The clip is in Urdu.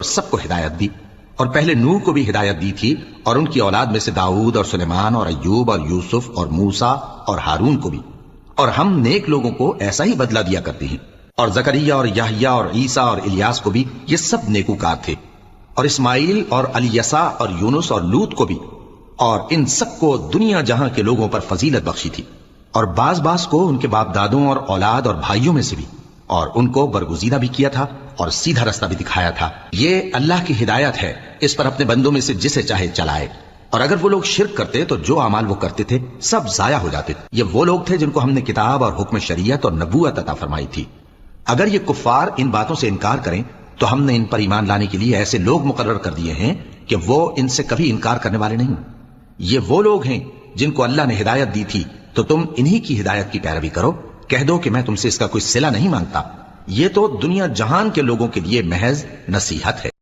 سب کو ہدایت دی، اور پہلے نوح کو بھی ہدایت دی تھی، اور ان کی اولاد میں سے داؤد اور سلیمان اور ایوب اور یوسف اور موسیٰ اور ہارون کو بھی، اور ہم نیک لوگوں کو ایسا ہی بدلہ دیا کرتے ہیں۔ اور زکریا اور یحییٰ اور عیسیٰ اور الیاس کو بھی، یہ سب نیکوکار تھے، اور اسماعیل اور الیسع اور یونس اور لوط کو بھی، اور ان سب کو دنیا جہاں کے لوگوں پر فضیلت بخشی تھی، اور بعض کو ان کے باپ دادوں اور اولاد اور بھائیوں میں سے بھی، اور ان کو برگزیدہ بھی کیا تھا اور سیدھا رستہ بھی دکھایا تھا۔ یہ اللہ کی ہدایت ہے، اس پر اپنے بندوں میں سے جسے چاہے چلائے۔ اور اگر وہ لوگ شرک کرتے تو جو اعمال وہ کرتے تھے سب ضائع ہو جاتے۔ یہ وہ لوگ تھے جن کو ہم نے کتاب اور حکم شریعت اور نبوت عطا فرمائی تھی۔ اگر یہ کفار ان باتوں سے انکار کریں تو ہم نے ان پر ایمان لانے کے لیے ایسے لوگ مقرر کر دیے ہیں کہ وہ ان سے کبھی انکار کرنے والے نہیں۔ یہ وہ لوگ ہیں جن کو اللہ نے ہدایت دی تھی، تو تم انہی کی ہدایت کی پیروی کرو۔ کہہ دو کہ میں تم سے اس کا کوئی صلہ نہیں مانگتا، یہ تو دنیا جہان کے لوگوں کے لیے محض نصیحت ہے۔